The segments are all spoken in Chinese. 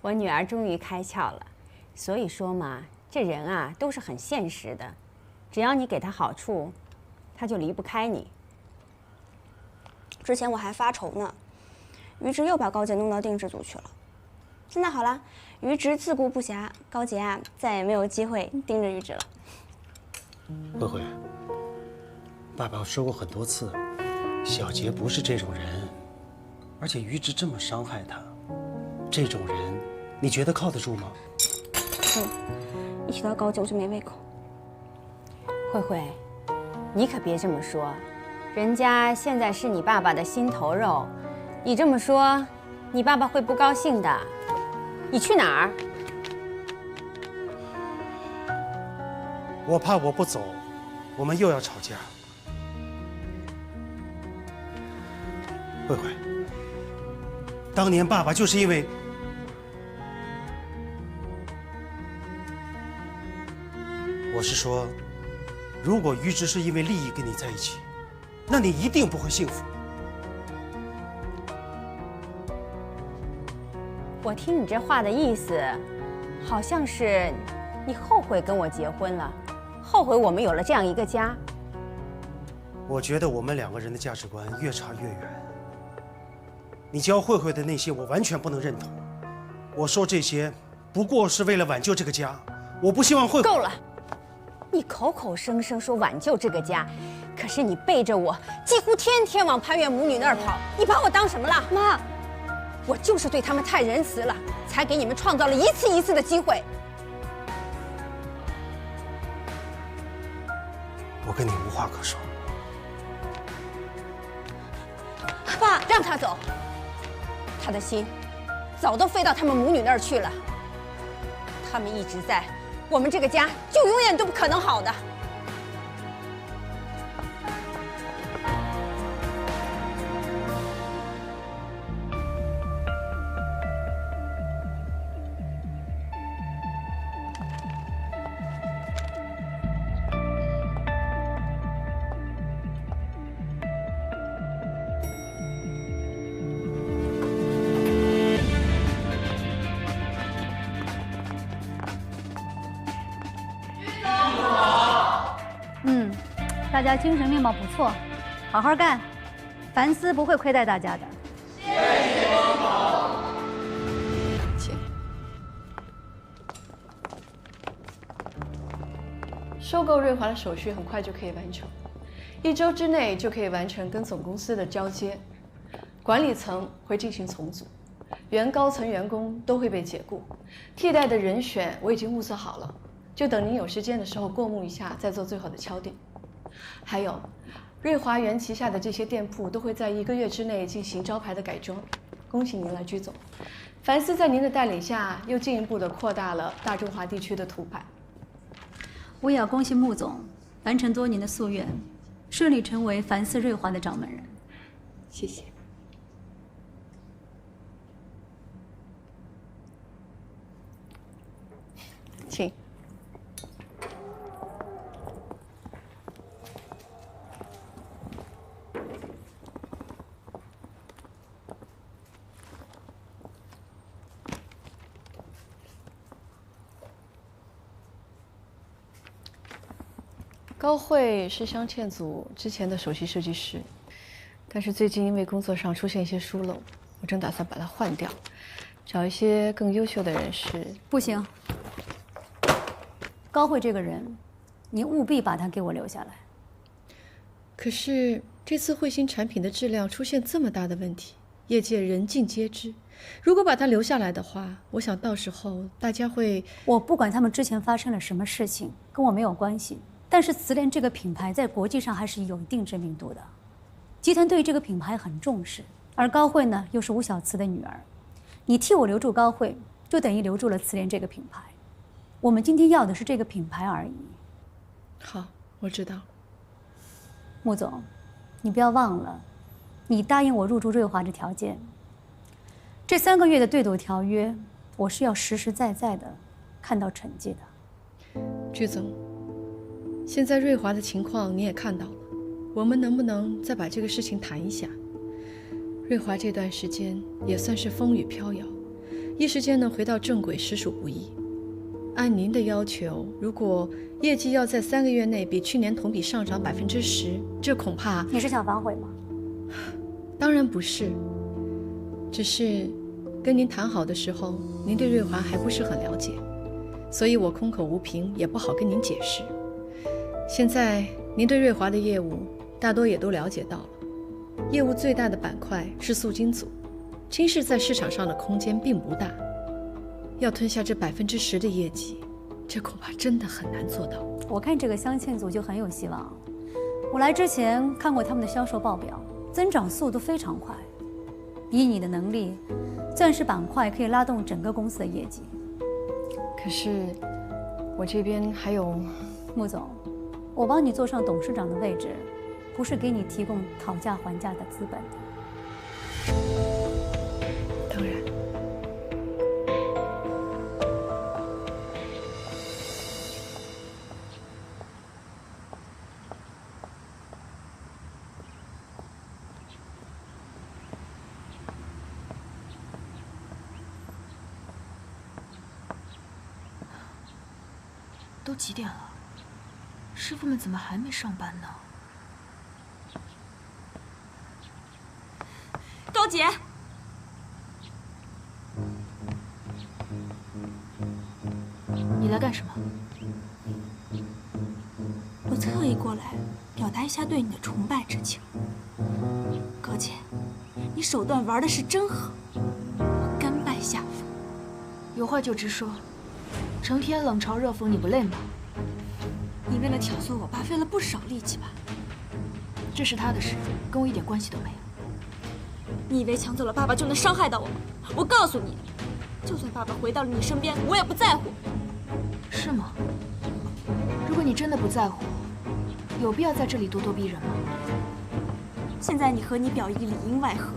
我女儿终于开窍了。所以说嘛，这人啊都是很现实的，只要你给他好处，他就离不开你。之前我还发愁呢，于直又把高洁弄到定制组去了。现在好了，于直自顾不暇，高洁啊再也没有机会盯着于直了。慧慧，爸爸说过很多次，小杰不是这种人，而且于直这么伤害他，这种人，你觉得靠得住吗？一提到高洁我就没胃口。慧慧，你可别这么说，人家现在是你爸爸的心头肉，你这么说，你爸爸会不高兴的。你去哪儿？我怕我不走，我们又要吵架。慧慧，当年爸爸就是因为……我是说，如果于直是因为利益跟你在一起，那你一定不会幸福。我听你这话的意思，好像是你后悔跟我结婚了，后悔我们有了这样一个家。我觉得我们两个人的价值观越差越远。你教慧慧的那些，我完全不能认同。我说这些，不过是为了挽救这个家。我不希望慧慧……够了！你口口声声说挽救这个家，可是你背着我，几乎天天往潘岳母女那儿跑。你把我当什么了？妈，我就是对他们太仁慈了，才给你们创造了一次一次的机会。我跟你无话可说。爸，让他走，他的心早都飞到他们母女那儿去了。他们一直在，我们这个家就永远都不可能好的。大家精神面貌不错，好好干，凡思不会亏待大家的。谢谢王总。请。收购瑞华的手续很快就可以完成，1周之内就可以完成跟总公司的交接，管理层会进行重组，原高层员工都会被解雇，替代的人选我已经物色好了，就等您有时间的时候过目一下，再做最后的敲定。还有，瑞华园旗下的这些店铺都会在1个月之内进行招牌的改装。恭喜您了，居总。凡思在您的带领下，又进一步的扩大了大中华地区的图牌。我也要恭喜穆总完成多年的夙愿，顺利成为凡思瑞华的掌门人。谢谢。请。高慧是镶嵌组之前的首席设计师，但是最近因为工作上出现一些疏漏，我正打算把她换掉，找一些更优秀的人士。不行，高慧这个人，你务必把她给我留下来。可是这次慧星产品的质量出现这么大的问题，业界人尽皆知。如果把她留下来的话，我想到时候大家会……我不管他们之前发生了什么事情，跟我没有关系。但是慈联这个品牌在国际上还是有一定知名度的，集团对于这个品牌很重视。而高慧呢，又是吴小慈的女儿，你替我留住高慧，就等于留住了慈联这个品牌。我们今天要的是这个品牌而已。好，我知道。穆总，你不要忘了，你答应我入驻瑞华的条件。这3个月的对赌条约，我是要实实在在的看到成绩的。居总，现在瑞华的情况你也看到了，我们能不能再把这个事情谈一下？瑞华这段时间也算是风雨飘摇，一时间能回到正轨实属不易。按您的要求，如果业绩要在3个月内比去年同比上涨10%，这恐怕……你是想反悔吗？当然不是，只是跟您谈好的时候，您对瑞华还不是很了解，所以我空口无凭，也不好跟您解释。现在您对瑞华的业务大多也都了解到了，业务最大的板块是塑金组，金氏在市场上的空间并不大，要吞下这10%的业绩，这恐怕真的很难做到。我看这个镶嵌组就很有希望。我来之前看过他们的销售报表，增长速度非常快。以你的能力，钻石板块可以拉动整个公司的业绩。可是我这边还有……穆总，我帮你坐上董事长的位置，不是给你提供讨价还价的资本的。当然。都几点了？师傅们怎么还没上班呢？高姐，你来干什么？我特意过来表达一下对你的崇拜之情。高姐，你手段玩的是真好，我甘拜下风。有话就直说，成天冷嘲热讽，你不累吗？你为了挑唆我爸费了不少力气吧？这是他的事，跟我一点关系都没有。你以为抢走了爸爸就能伤害到我吗？我告诉你，就算爸爸回到了你身边，我也不在乎。是吗？如果你真的不在乎，有必要在这里咄咄逼人吗？现在你和你表姨里应外合，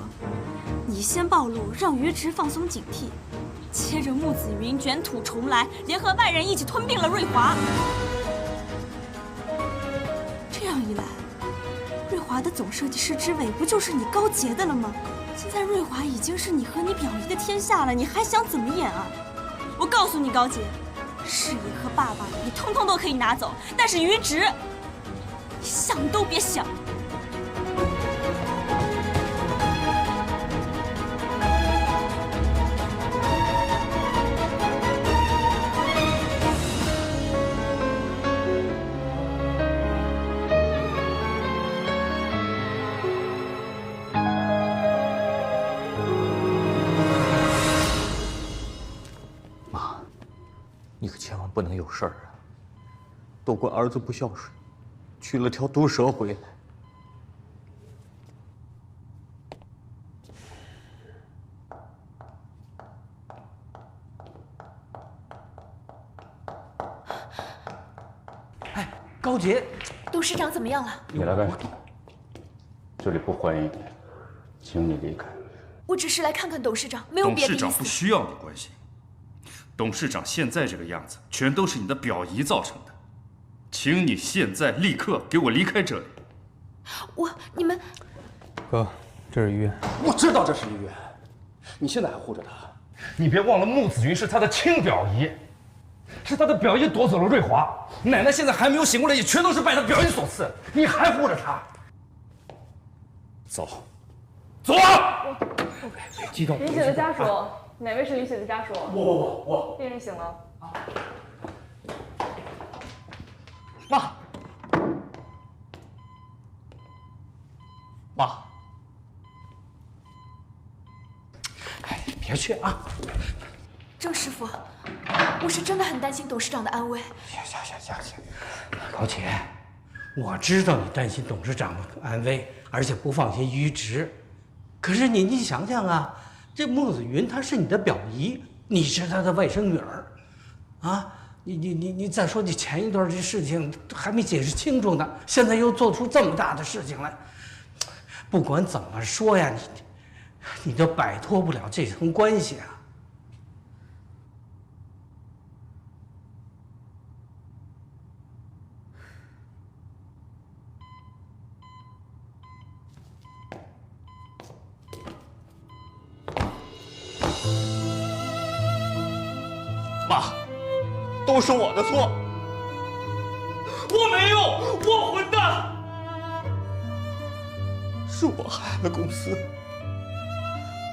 你先暴露，让于直放松警惕，接着穆子云卷土重来，联合外人一起吞并了瑞华。这样一来，瑞华的总设计师之位不就是你高洁的了吗？现在瑞华已经是你和你表姨的天下了，你还想怎么演啊？我告诉你，高洁，事业和爸爸你通通都可以拿走，但是于直，你想都别想。你可千万不能有事儿啊！都怪儿子不孝顺，娶了条毒蛇回来。哎，高洁，董事长怎么样了？你来干什么？这里不欢迎你，请你离开。我只是来看看董事长，没有别的意思。董事长不需要你关心。董事长现在这个样子，全都是你的表姨造成的，请你现在立刻给我离开这里。你们，哥，这是于渊。我知道这是于渊，你现在还护着他？你别忘了穆子云是他的亲表姨，是他的表姨夺走了瑞华，奶奶现在还没有醒过来，也全都是拜他表姨所赐，你还护着他？走，走啊！别激动。李雪的家属。哪位是李雪的家属？我。病人醒了。妈，妈，哎，别去啊！郑师傅，我是真的很担心董事长的安危。行，高洁，我知道你担心董事长的安危，而且不放心于直，可是你想想啊。这穆子云她是你的表姨，你是她的外甥女儿，啊，你再说你前一段这事情还没解释清楚呢，现在又做出这么大的事情来，不管怎么说呀，你都摆脱不了这层关系啊。妈，都是我的错，我没用，我混蛋，是我害了公司，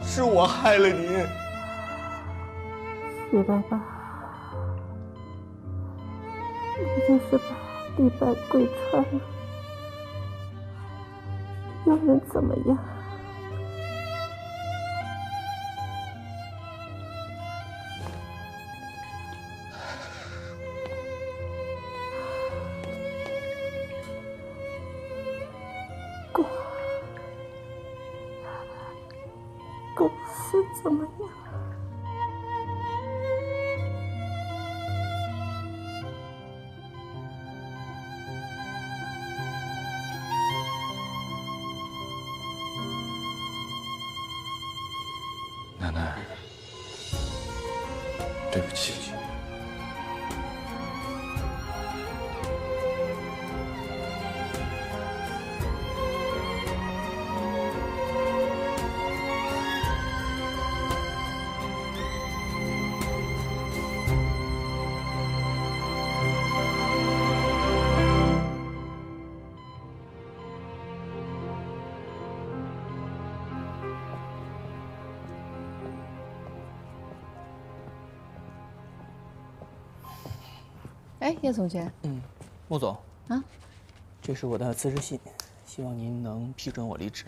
是我害了您。是的吧？你就是把地板跪穿了，又能怎么样？公司怎么样？奶奶，对不起。哎，叶总监。穆总。啊，这是我的辞职信，希望您能批准我离职。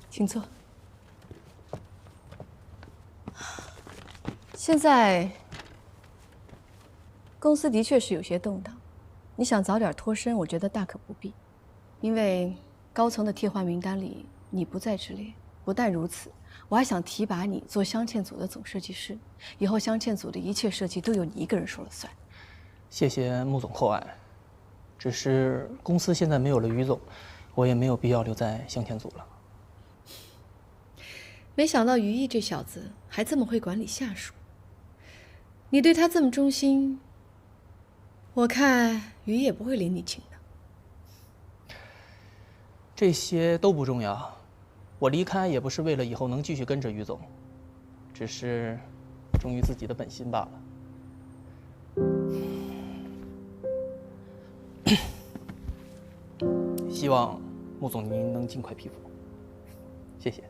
请坐。现在公司的确是有些动荡，你想早点脱身，我觉得大可不必，因为高层的替换名单里你不在之列。不但如此，我还想提拔你做镶嵌组的总设计师，以后镶嵌组的一切设计都由你一个人说了算。谢谢穆总厚爱，只是公司现在没有了于总，我也没有必要留在镶嵌组了。没想到于毅这小子还这么会管理下属，你对他这么忠心，我看于毅也不会领你情的。这些都不重要。我离开也不是为了以后能继续跟着于总，只是忠于自己的本心罢了。希望穆总您能尽快批复，谢谢。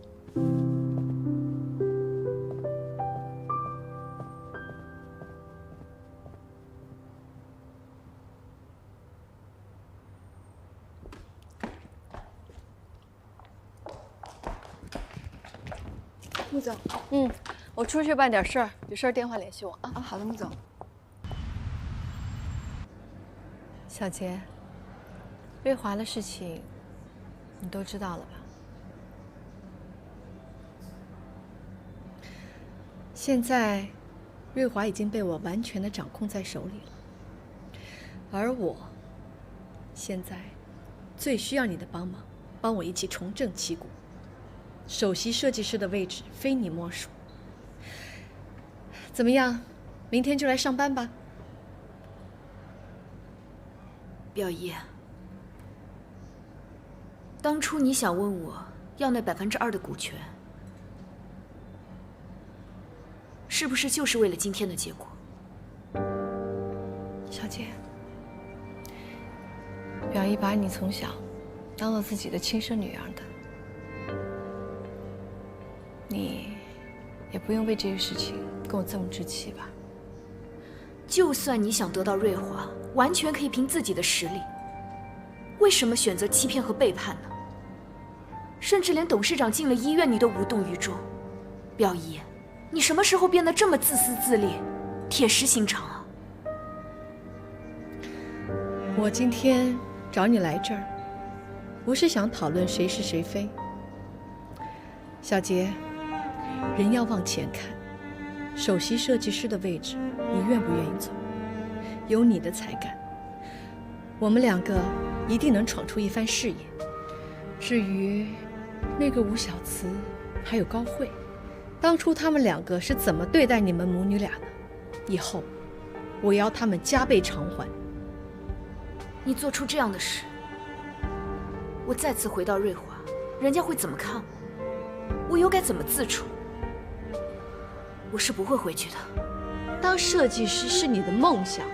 穆总，我出去办点事儿，有事儿电话联系我啊。好的，穆总。小杰，瑞华的事情你都知道了吧？现在，瑞华已经被我完全的掌控在手里了，而我现在最需要你的帮忙，帮我一起重振旗鼓。首席设计师的位置非你莫属。怎么样，明天就来上班吧？表姨，当初你想问我要那2%的股权，是不是就是为了今天的结果？小姐，表姨把你从小当做自己的亲生女儿的。你也不用为这个事情跟我这么置气吧。就算你想得到瑞华，完全可以凭自己的实力，为什么选择欺骗和背叛呢？甚至连董事长进了医院你都无动于衷。表姨，你什么时候变得这么自私自利、铁石心肠啊？我今天找你来这儿，不是想讨论谁是谁非。小杰，人要往前看，首席设计师的位置，你愿不愿意走？有你的才干，我们两个一定能闯出一番事业。至于那个吴小慈还有高慧，当初他们两个是怎么对待你们母女俩的？以后我要他们加倍偿还。你做出这样的事，我再次回到瑞华，人家会怎么看我？我又该怎么自处？我是不会回去的。当设计师是你的梦想，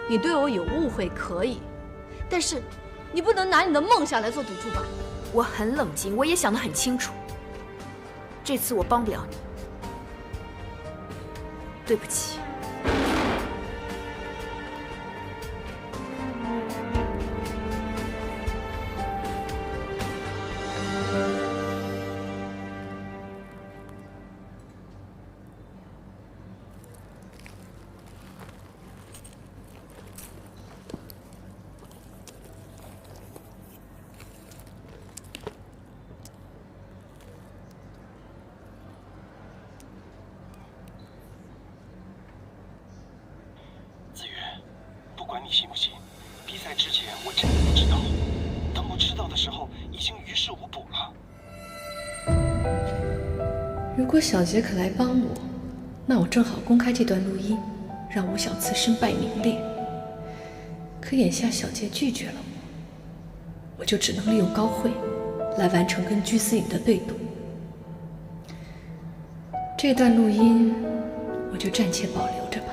你对我有误会可以，但是你不能拿你的梦想来做赌注吧？我很冷静，我也想得很清楚。这次我帮不了你，对不起。子源，不管你信不信，比赛之前我真的不知道。当我知道的时候，已经于事无补了。如果小杰肯来帮我，那我正好公开这段录音，让吴小慈身败名裂。可眼下小杰拒绝了我就只能利用高慧来完成跟居思颖的对赌。这段录音我就暂且保留着吧。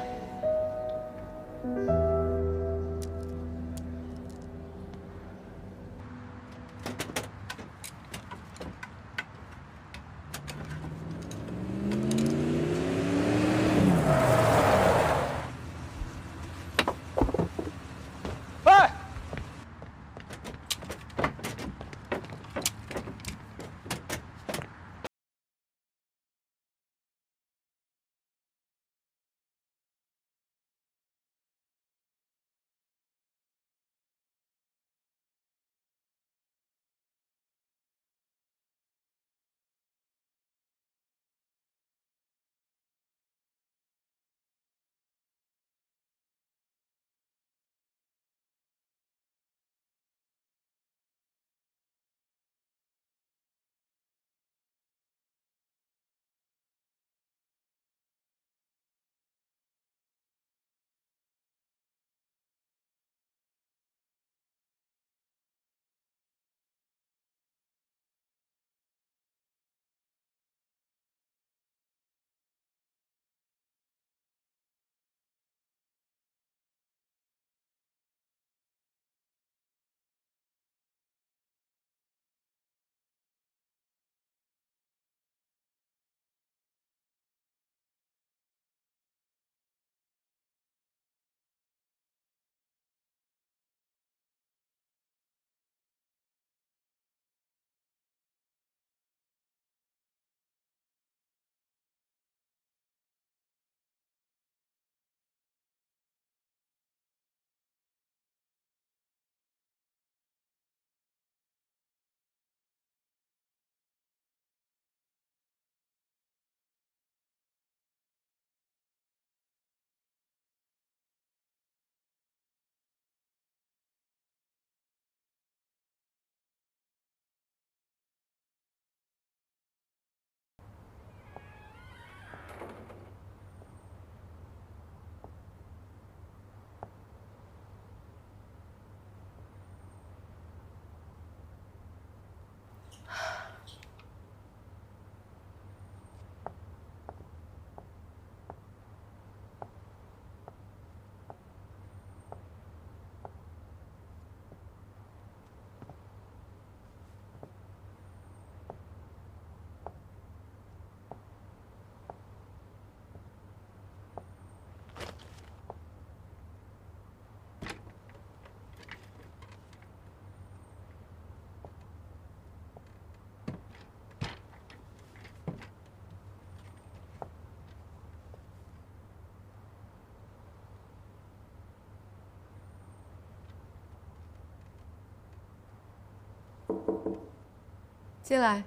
进来。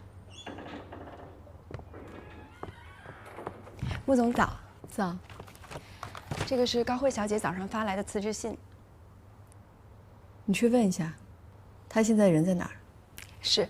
穆总早。早。这个是高慧小姐早上发来的辞职信。你去问一下，她现在人在哪儿？是。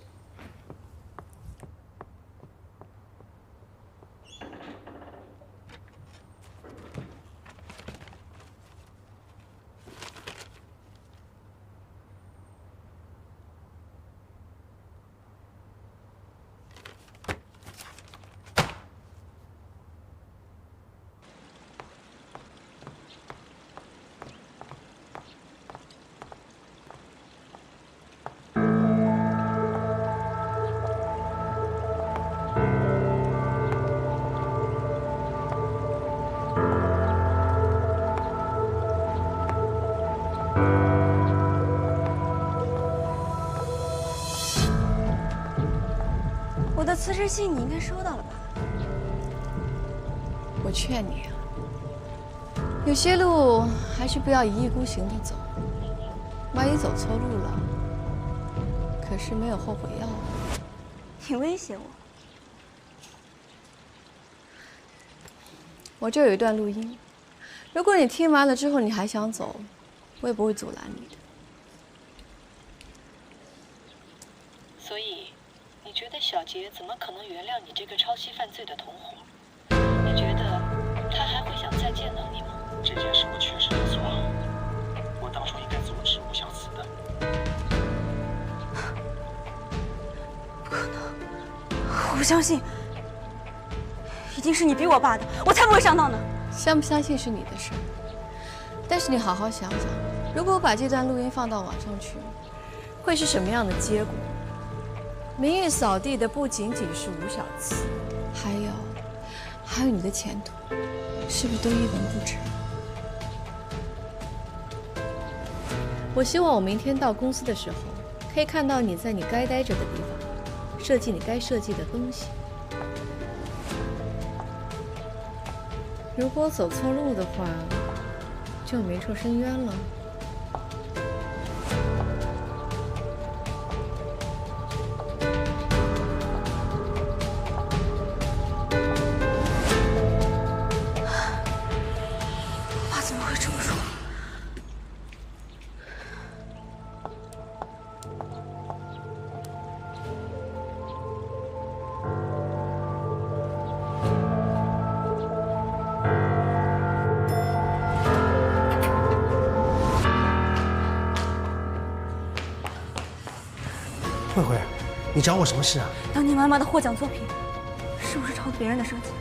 我的辞职信你应该收到了吧？我劝你啊，有些路还是不要一意孤行的走，万一走错路了，可是没有后悔药了。你威胁我？我这有一段录音，如果你听完了之后你还想走，我也不会阻拦你的。所以，你觉得小杰怎么可能原谅你这个抄袭犯罪的同伙？你觉得他还会想再见到你吗？这件事我确实有错，我当初应该阻止吴小慈的。不可能，我不相信，一定是你逼我爸的，我才不会上当呢。相不相信是你的事，但是你好好想想，如果我把这段录音放到网上去，会是什么样的结果？名誉扫地的不仅仅是吴小慈，还有你的前途，是不是都一文不值？我希望我明天到公司的时候，可以看到你在你该待着的地方，设计你该设计的东西。如果走错路的话，就没处申冤了。爸怎么会这么说？慧慧，你找我什么事啊？当你妈妈的获奖作品，是不是抄的别人的设计？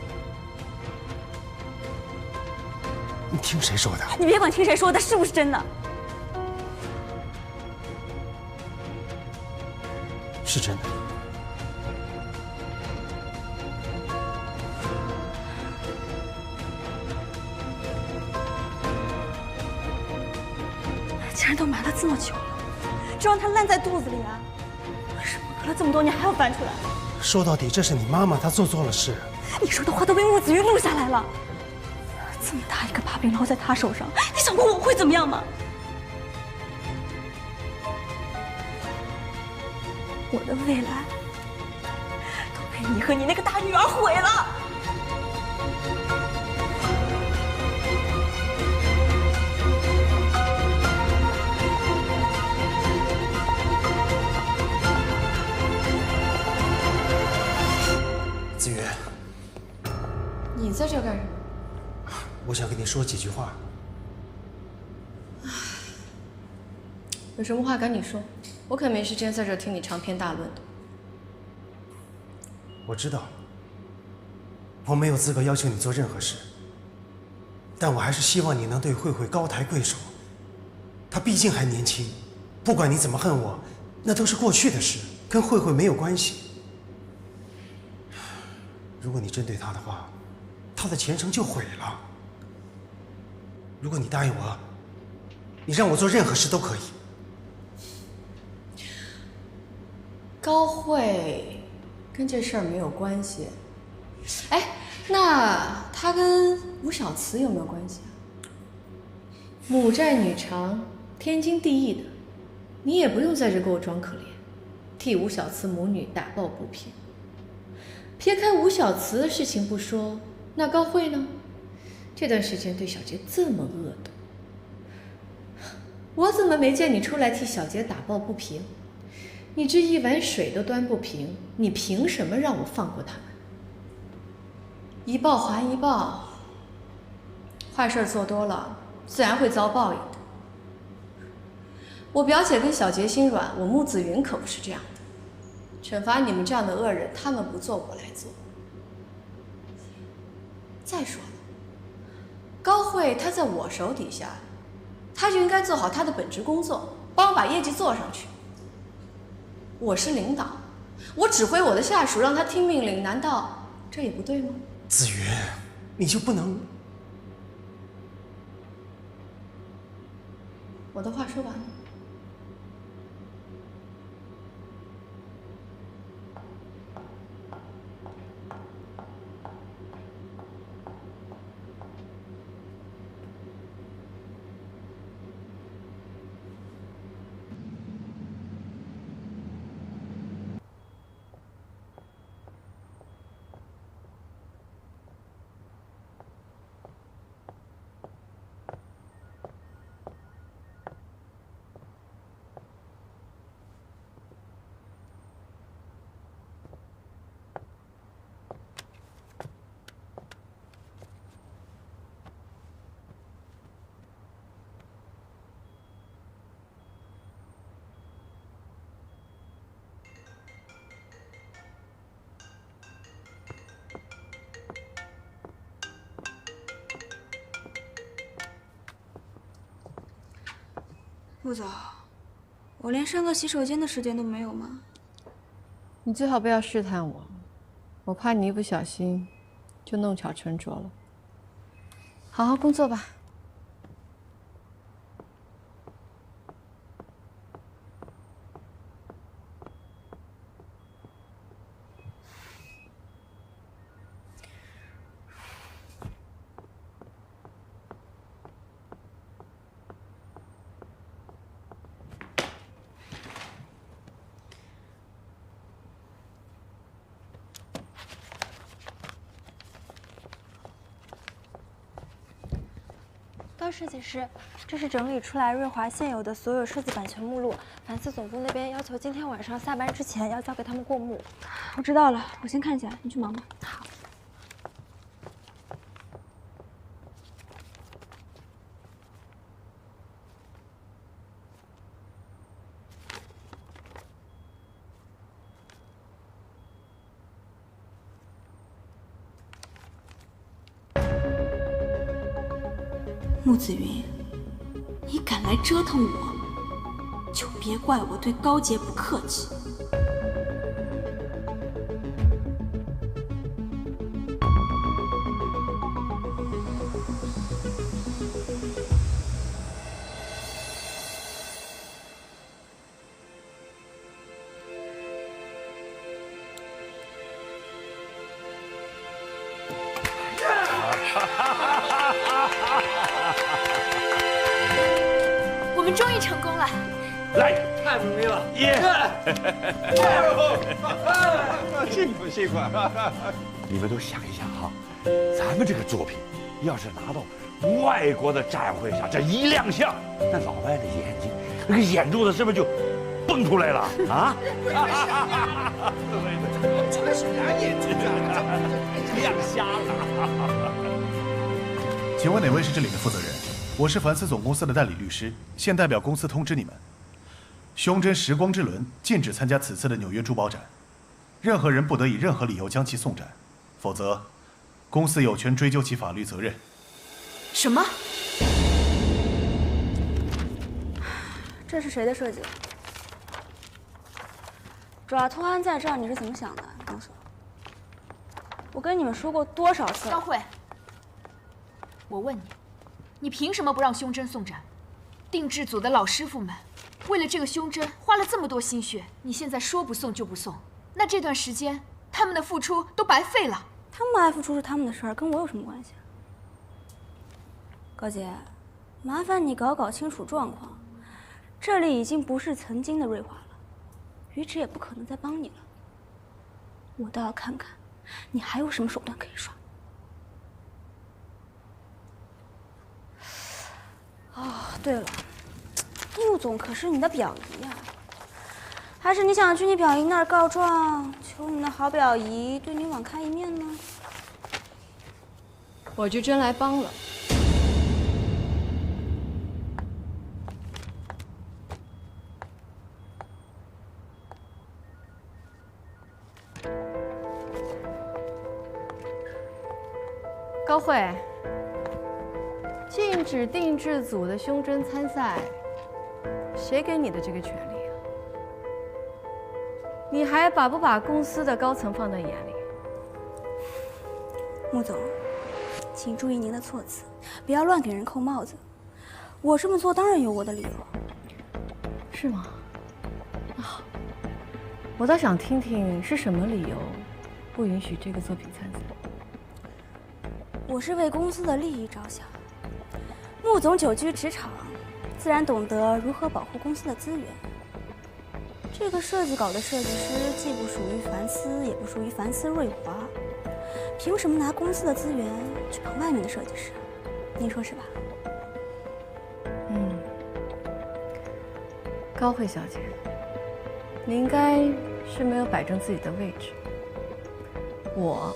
你听谁说的？你别管听谁说的，是不是真的？是真的。既然都埋了这么久了，就让它烂在肚子里啊！为什么隔了这么多年还要翻出来？说到底，这是你妈妈她做错了事。你说的话都被穆子云录下来了。这么大一个把柄落在他手上，你想过我会怎么样吗？我的未来都被你和你那个大女儿毁了。子云，你在这干什么？我想跟你说几句话。有什么话赶紧说，我可没时间在这听你长篇大论的。我知道，我没有资格要求你做任何事，但我还是希望你能对慧慧高抬贵手。她毕竟还年轻，不管你怎么恨我，那都是过去的事，跟慧慧没有关系。如果你针对她的话，她的前程就毁了。如果你答应我，你让我做任何事都可以。高慧跟这事儿没有关系。哎，那她跟吴小慈有没有关系啊？母债女偿，天经地义的，你也不用在这给我装可怜，替吴小慈母女打抱不平。撇开吴小慈的事情不说，那高慧呢？这段时间对小杰这么恶毒，我怎么没见你出来替小杰打抱不平？你这一碗水都端不平，你凭什么让我放过他们？一报还一报，坏事做多了，自然会遭报应的。我表姐跟小杰心软，我穆子云可不是这样的。惩罚你们这样的恶人，他们不做，我来做。再说了，高慧她在我手底下，她就应该做好她的本职工作，帮我把业绩做上去。我是领导，我指挥我的下属，让他听命令，难道这也不对吗？子云，你就不能……我的话说完了。顾总，我连上个洗手间的时间都没有吗？你最好不要试探我，我怕你一不小心就弄巧成拙了。好好工作吧。高设计师，这是整理出来瑞华现有的所有设计版权目录，凡思总部那边要求今天晚上下班之前要交给他们过目。我知道了，我先看一下，你去忙吧。好。穆子云，你敢来折腾我，就别怪我对高洁不客气。我们终于成功了！来，太不容易了！耶！辛苦辛苦！你们都想一想哈，咱们这个作品要是拿到外国的展会上，这一亮相，那老外的眼睛，那个眼珠子是不是就蹦出来了啊？这是俩眼睛啊，亮瞎了！请问哪位是这里的负责人？我是凡思总公司的代理律师，现代表公司通知你们，胸针时光之轮禁止参加此次的纽约珠宝展，任何人不得以任何理由将其送展，否则，公司有权追究其法律责任。什么？这是谁的设计？爪偷安在这儿，你是怎么想的？你告诉我。我跟你们说过多少次了？张慧，我问你，你凭什么不让胸针送展？定制组的老师傅们为了这个胸针花了这么多心血，你现在说不送就不送，那这段时间他们的付出都白费了。他们爱付出是他们的事儿，跟我有什么关系？高洁，麻烦你搞清楚状况，这里已经不是曾经的瑞华了，于直也不可能再帮你了。我倒要看看，你还有什么手段可以耍。哦，对了，穆总可是你的表姨呀，还是你想去你表姨那儿告状，求你的好表姨对你网开一面呢？我就真来帮了。高慧，禁止定制组的胸针参赛，谁给你的这个权利啊？你还把不把公司的高层放在眼里？穆总，请注意您的措辞，不要乱给人扣帽子。我这么做当然有我的理由。是吗？那好，我倒想听听是什么理由不允许这个作品参赛。我是为公司的利益着想。穆总久居职场，自然懂得如何保护公司的资源。这个设计稿的设计师既不属于凡思，也不属于凡思瑞华，凭什么拿公司的资源去捧外面的设计师？您说是吧？高慧小姐，你应该是没有摆正自己的位置。我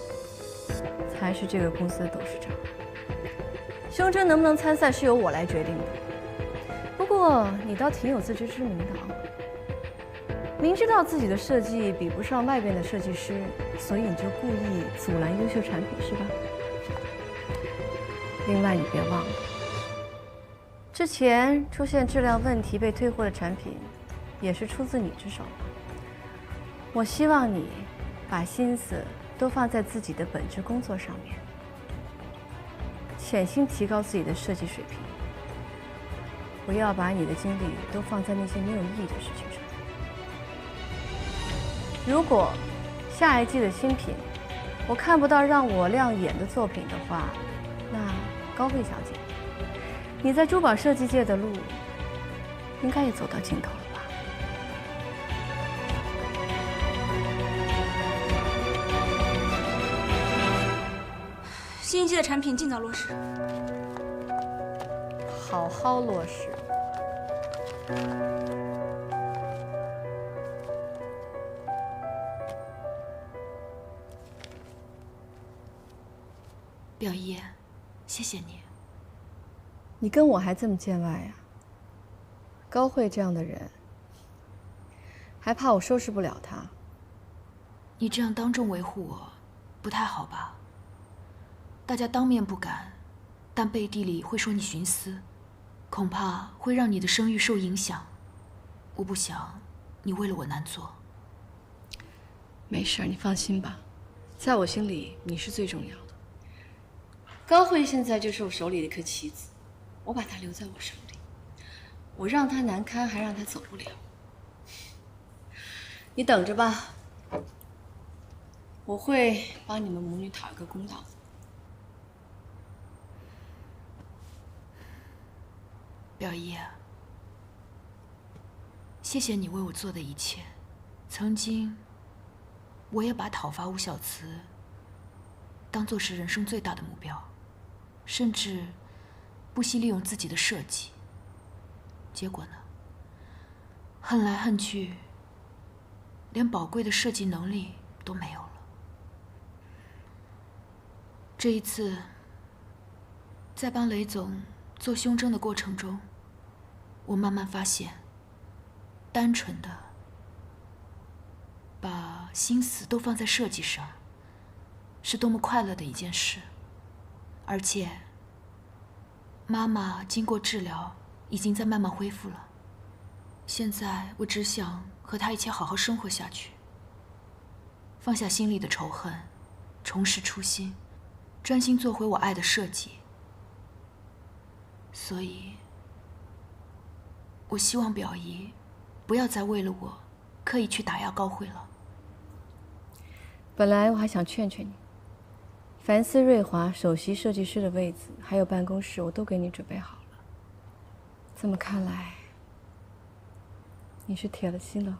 才是这个公司的董事长。胸针能不能参赛是由我来决定的。不过你倒挺有自知之明的啊，明知道自己的设计比不上外边的设计师，所以你就故意阻拦优秀产品，是吧？另外，你别忘了，之前出现质量问题被退货的产品，也是出自你之手。我希望你把心思都放在自己的本职工作上面，潜心提高自己的设计水平，不要把你的精力都放在那些没有意义的事情上。如果下一季的新品我看不到让我亮眼的作品的话，那高慧小姐，你在珠宝设计界的路应该也走到尽头了吧？新一季的产品尽早落实，好好落实。表姨，谢谢你。你跟我还这么见外呀？高慧这样的人，还怕我收拾不了她？你这样当众维护我，不太好吧？大家当面不敢，但背地里会说你徇私，恐怕会让你的声誉受影响。我不想你为了我难做。没事，你放心吧，在我心里你是最重要的。高慧现在就是我手里的一颗棋子，我把她留在我手里，我让她难堪，还让她走不了。你等着吧，我会帮你们母女讨一个公道。表姨，谢谢你为我做的一切。曾经，我也把讨伐吴小慈当作是人生最大的目标，甚至不惜利用自己的设计。结果呢，恨来恨去，连宝贵的设计能力都没有了。这一次，在帮雷总做胸针的过程中，我慢慢发现，单纯的把心思都放在设计上，是多么快乐的一件事。而且，妈妈经过治疗，已经在慢慢恢复了。现在我只想和她一起好好生活下去，放下心里的仇恨，重拾初心，专心做回我爱的设计。所以，我希望表姨不要再为了我刻意去打压高慧了。本来我还想劝劝你，凡思瑞华首席设计师的位子还有办公室我都给你准备好了。这么看来，你是铁了心了。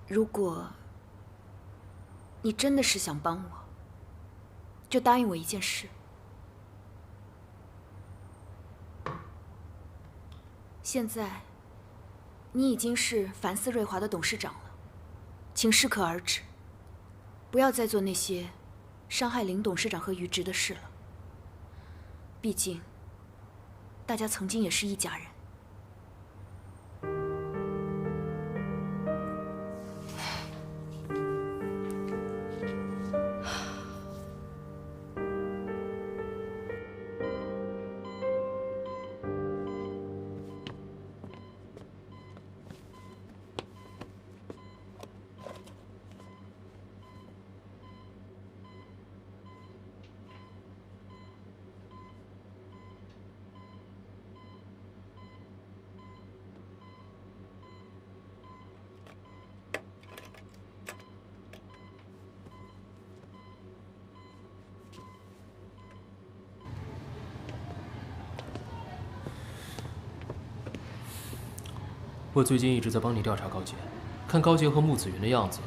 如果你真的是想帮我，就答应我一件事。现在，你已经是凡思瑞华的董事长了，请适可而止，不要再做那些伤害林董事长和于直的事了。毕竟，大家曾经也是一家人。我最近一直在帮你调查高洁，看高洁和穆子云的样子，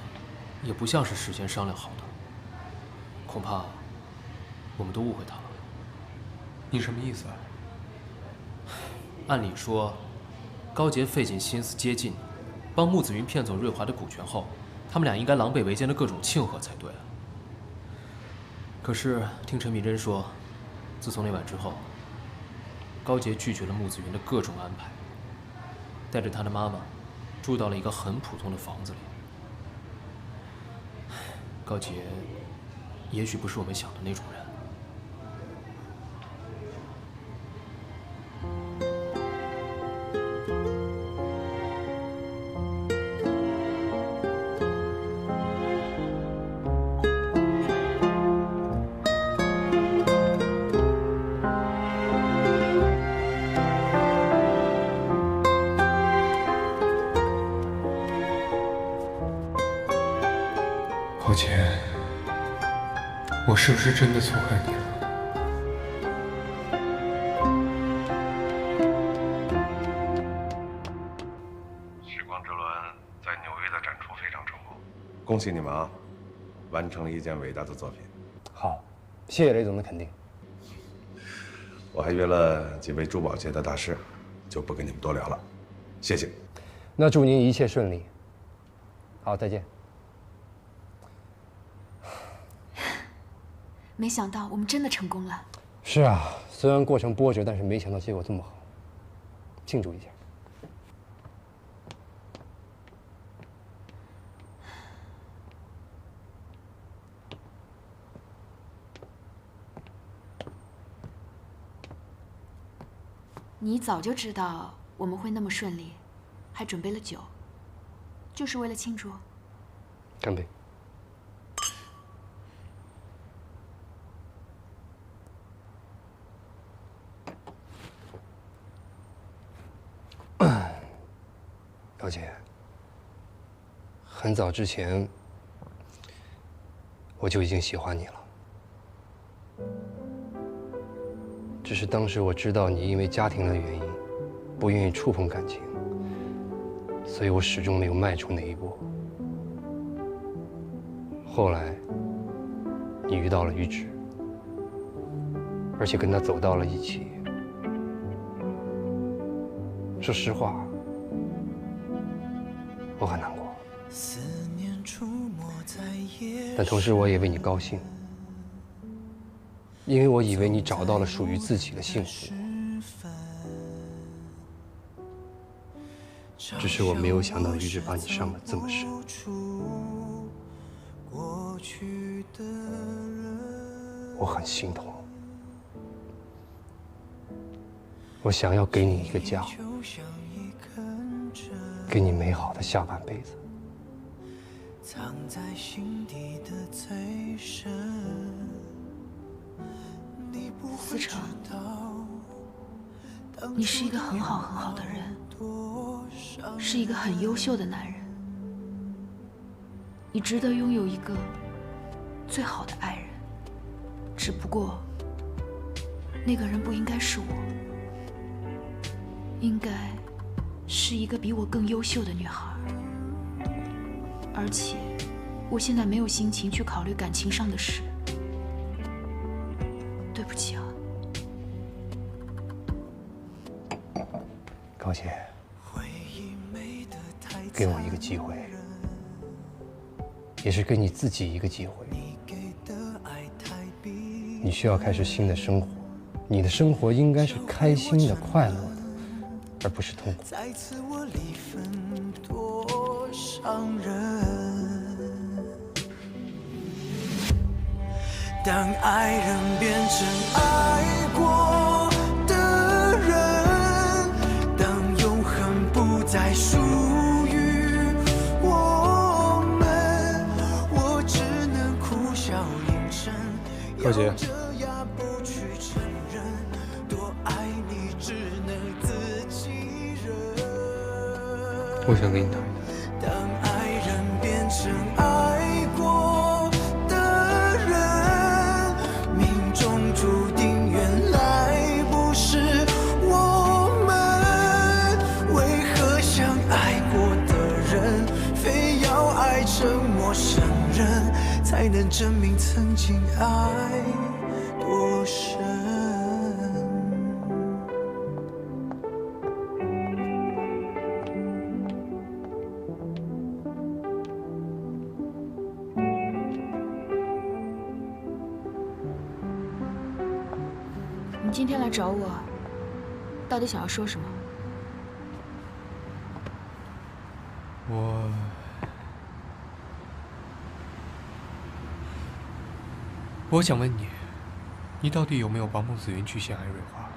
也不像是事先商量好的。恐怕我们都误会他了。你什么意思啊？按理说，高洁费尽心思接近你，帮穆子云骗走瑞华的股权后，他们俩应该狼狈为奸的各种庆贺才对啊。可是听陈敏贞说，自从那晚之后，高洁拒绝了穆子云的各种安排。带着他的妈妈，住到了一个很普通的房子里。高洁，也许不是我们想的那种人。高洁，我是不是真的错怪你了？时光之轮在纽约的展出非常成功，恭喜你们啊，完成了一件伟大的作品。好，谢谢雷总的肯定。我还约了几位珠宝界的大师，就不跟你们多聊了，谢谢。那祝您一切顺利。好，再见。没想到我们真的成功了。是啊，虽然过程波折，但是没想到结果这么好，庆祝一下。你早就知道我们会那么顺利，还准备了酒，就是为了庆祝。干杯！高洁，很早之前我就已经喜欢你了，只是当时我知道你因为家庭的原因，不愿意触碰感情，所以我始终没有迈出那一步。后来，你遇到了于芷，而且跟他走到了一起。说实话，我很难过，但同时我也为你高兴，因为我以为你找到了属于自己的幸福。只是我没有想到于芷把你伤得这么深。我很心痛，我想要给你一个家，给你美好的下半辈子。思成，你是一个很好很好的人，是一个很优秀的男人，你值得拥有一个最好的爱人。只不过，那个人不应该是我，应该是一个比我更优秀的女孩。而且，我现在没有心情去考虑感情上的事。对不起啊，高洁，给我一个机会，也是给你自己一个机会。你需要开始新的生活，你的生活应该是开心的、快乐的，而不是痛苦。当爱人变成爱过的人，当永恒不再属于我们，我只能苦笑应承。高洁，我想跟你谈。当爱人变成爱过的人，命中注定原来不是我们。为何相爱过的人，非要爱成陌生人，才能证明曾经爱多深？你今天来找我，到底想要说什么？我想问你，你到底有没有帮穆子云去陷害瑞华？